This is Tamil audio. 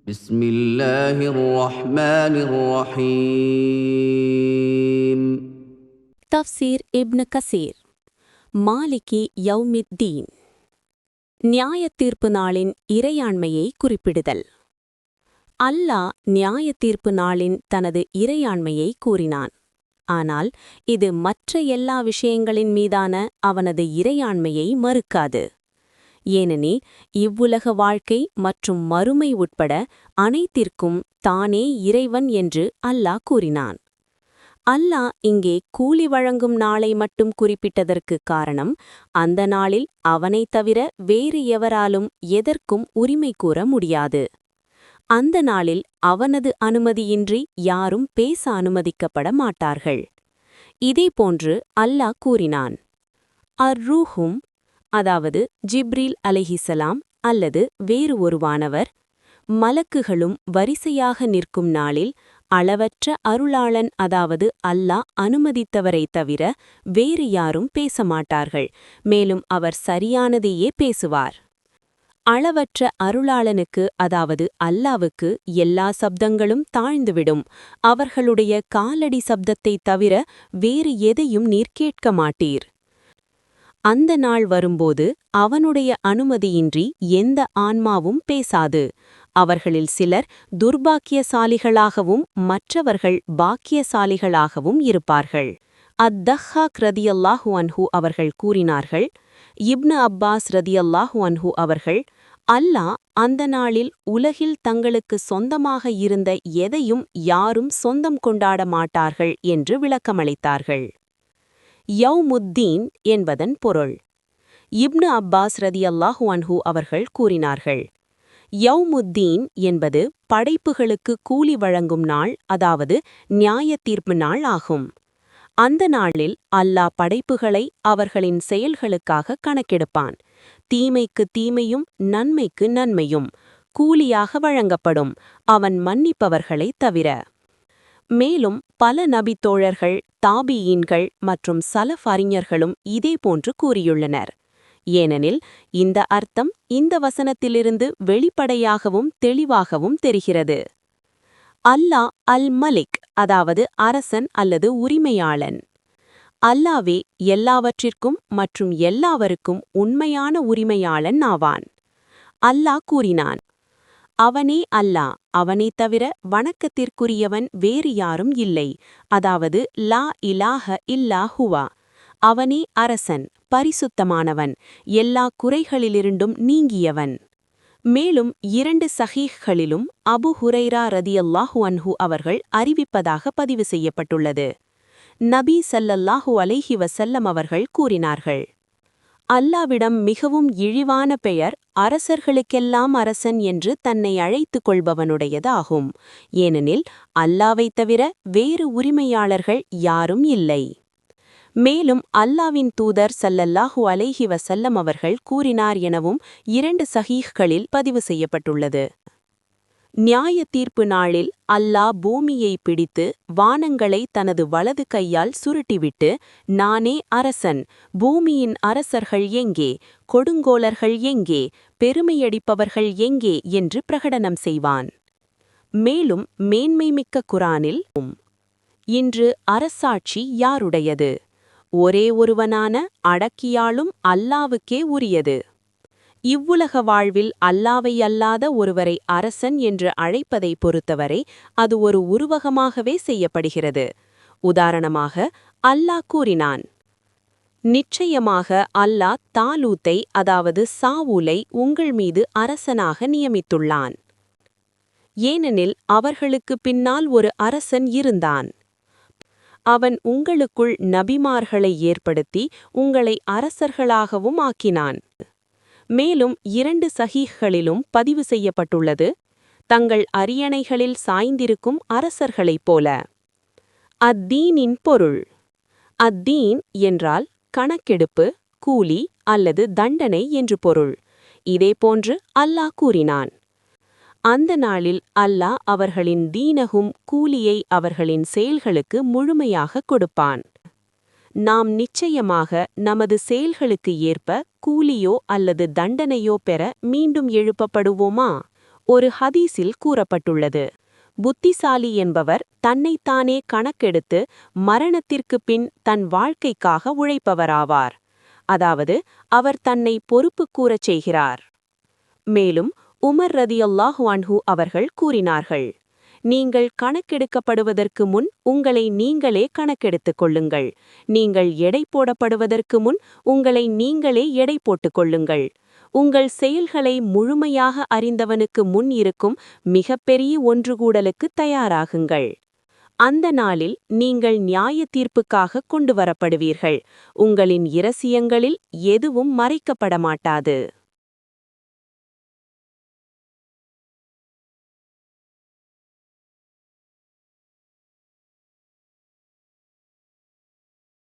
بسم الله الرحمن الرحيم. தஃப்சீர் இப்னு கசீர். மாலிகி யௌமித்தீன். நியாயத்தீர்ப்பு நாளின் இறையாண்மையை குறிப்பிடுதல். அல்லாஹ் நியாயத்தீர்ப்பு நாளின் தனது இறையாண்மையை கூறினான். ஆனால் இது மற்ற எல்லா விஷயங்களின் மீதான அவனது இறையாண்மையை மறுக்காது. ஏனெனில் இவ்வுலக வாழ்க்கை மற்றும் மறுமை உட்பட அனைத்திற்கும் தானே இறைவன் என்று அல்லாஹ் கூறினான். அல்லாஹ் இங்கே கூலி வழங்கும் நாளை மட்டும் குறிப்பிட்டதற்கு காரணம், அந்த நாளில் அவனைத் தவிர வேறு எவராலும் எதற்கும் உரிமை கூற முடியாது. அந்த நாளில் அவனது அனுமதியின்றி யாரும் பேச அனுமதிக்கப்பட மாட்டார்கள். இதேபோன்று அல்லாஹ் கூறினான், அர்-ரூஹும், அதாவது ஜிப்ரீல் அலைஹிஸ்ஸலாம் அல்லது வேறு ஒரு வானவர், மலக்குகளும் வரிசையாக நிற்கும் நாளில் அளவற்ற அருளாளன், அதாவது அல்லாஹ் அனுமதித்தவரைத் தவிர வேறு யாரும் பேசமாட்டார்கள். மேலும் அவர் சரியானதையே பேசுவார். அளவற்ற அருளாளனுக்கு, அதாவது அல்லாவுக்கு எல்லா சப்தங்களும் தாழ்ந்துவிடும். அவர்களுடைய காலடி சப்தத்தைத் தவிர வேறு எதையும் நீர் கேட்க மாட்டீர். அந்த நாள் வரும்போது அவனுடைய அனுமதியின்றி எந்த ஆன்மாவும் பேசாது. அவர்களில் சிலர் துர்பாக்கியசாலிகளாகவும் மற்றவர்கள் பாக்கியசாலிகளாகவும் இருப்பார்கள். அத்-தஹ்ஹாக் ரதியல்லாஹு அன்ஹு அவர்கள் கூறினார்கள், இப்னு அப்பாஸ் ரதியல்லாஹு அன்ஹு அவர்கள், அல்லாஹ் அந்த நாளில் உலகில் தங்களுக்கு சொந்தமாக இருந்த எதையும் யாரும் சொந்தம் கொண்டாட மாட்டார்கள் என்று விளக்கமளித்தார்கள். யௌமுத்தீன் என்பதன் பொருள். இப்னு அப்பாஸ் ரதியல்லாஹு அன்ஹு அவர்கள் கூறினார்கள், யௌமுத்தீன் என்பது படைப்புகளுக்கு கூலி வழங்கும் நாள், அதாவது நியாயத்தீர்ப்பு நாள் ஆகும். அந்த நாளில் அல்லாஹ் படைப்புகளை அவர்களின் செயல்களுக்காக கணக்கெடுப்பான். தீமைக்கு தீமையும் நன்மைக்கு நன்மையும் கூலியாக வழங்கப்படும், அவன் மன்னிப்பவர்களைத் தவிர. மேலும் பல நபித்தோழர்கள், தாபியீன்கள் மற்றும் சலஃப் அறிஞர்களும் இதேபோன்று கூறியுள்ளனர். ஏனெனில் இந்த அர்த்தம் இந்த வசனத்திலிருந்து வெளிப்படையாகவும் தெளிவாகவும் தெரிகிறது. அல்லாஹ் அல்-மலிக், அதாவது அரசன் அல்லது உரிமையாளன். அல்லாவே எல்லாவற்றிற்கும் மற்றும் எல்லாவருக்கும் உண்மையான உரிமையாளன் ஆவான். அல்லாஹ் கூறினான், அவனே அல்லாஹ், அவனைத் தவிர வணக்கத்திற்குரியவன் வேறு யாரும் இல்லை, அதாவது லா இலாஹ இல்லா ஹுவா. அவனே அரசன், பரிசுத்தமானவன், எல்லா குறைகளிலிருந்தும் நீங்கியவன். மேலும் 2 சஹீஹ்களிலும் அபு ஹுரைரா ரதியல்லாஹு அன்ஹு அவர்கள் அறிவிப்பதாக பதிவு செய்யப்பட்டுள்ளது. நபி ஸல்லல்லாஹு அலைஹி வஸல்லம் அவர்கள் கூறினார்கள், அல்லாவிடம் மிகவும் இழிவான பெயர் அரசர்களுக்கெல்லாம் அரசன் என்று தன்னை அழைத்துக் கொள்பவனுடையது ஆகும். ஏனெனில் அல்லாவைத் தவிர வேறு உரிமையாளர்கள் யாரும் இல்லை. மேலும் அல்லாவின் தூதர் ஸல்லல்லாஹு அலைஹி வஸல்லம் அவர்கள் கூறினார் எனவும் 2 சஹீஹ்களில் பதிவு செய்யப்பட்டுள்ளது. நியாயத்தீர்ப்பு நாளில் அல்லாஹ் பூமியை பிடித்து வானங்களை தனது வலது கையால் சுருட்டிவிட்டு, நானே அரசன், பூமியின் அரசர்கள் எங்கே, கொடுங்கோலர்கள் எங்கே, பெருமையடிப்பவர்கள் எங்கே என்று பிரகடனம் செய்வான். மேலும் மேன்மைமிக்க குரானில், இன்று அரசாட்சி யாருடையது? ஒரே ஒருவனான அடக்கியாளும் அல்லாவுக்கே உரியது. இவ்வுலக வாழ்வில் அல்லாவை அல்லாத ஒருவரை அரசன் என்று அழைப்பதை பொறுத்தவரை அது ஒரு உருவகமாகவே செய்யப்படுகிறது. உதாரணமாக அல்லாஹ் கூறினான், நிச்சயமாக அல்லாஹ் தாலூத்தை, அதாவது சாவூலை உங்கள் மீது அரசனாக நியமித்துள்ளான். ஏனெனில் அவர்களுக்கு பின்னால் ஒரு அரசன் இருந்தான். அவன் உங்களுக்குள் நபிமார்களை ஏற்படுத்தி உங்களை அரசர்களாகவும் ஆக்கினான். மேலும் 2 சஹீஹ்களிலும் பதிவு செய்யப்பட்டுள்ளது, தங்கள் அரியணைகளில் சாய்ந்திருக்கும் அரசர்களைப் போல. அத்தீனின் பொருள். அத்தீன் என்றால் கணக்கெடுப்பு, கூலி அல்லது தண்டனை என்று பொருள். இதேபோன்று அல்லாஹ் கூறினான், அந்த நாளில் அல்லாஹ் அவர்களின் தீனகும் கூலியை அவர்களின் செயல்களுக்கு முழுமையாக கொடுப்பான். நாம் நிச்சயமாக நமது செயல்களுக்கு ஏற்ப கூலியோ அல்லது தண்டனையோ பெற மீண்டும் எழுப்பப்படுவோமா? ஒரு ஹதீஸில் கூறப்பட்டுள்ளது, புத்திசாலி என்பவர் தன்னைத்தானே கணக்கெடுத்து மரணத்திற்குப் பின் தன் வாழ்க்கைக்காக உழைப்பவராவார். அதாவது அவர் தன்னை பொறுப்பு கூறச் செய்கிறார். மேலும் உமர் ரதியல்லாஹு அன்ஹு அவர்கள் கூறினார்கள், நீங்கள் கணக்கெடுக்கப்படுவதற்கு முன் உங்களை நீங்களே கணக்கெடுத்துக் கொள்ளுங்கள். நீங்கள் எடை போடப்படுவதற்கு முன் உங்களை நீங்களே எடை போட்டுக் கொள்ளுங்கள். உங்கள் செயல்களை முழுமையாக அறிந்தவனுக்கு முன் இருக்கும் மிகப்பெரிய ஒன்றுகூடலுக்கு தயாராகுங்கள். அந்த நாளில் நீங்கள் நியாய தீர்ப்புக்காக கொண்டு வரப்படுவீர்கள். உங்களின் இரசியங்களில் எதுவும் மறைக்கப்பட மாட்டாது.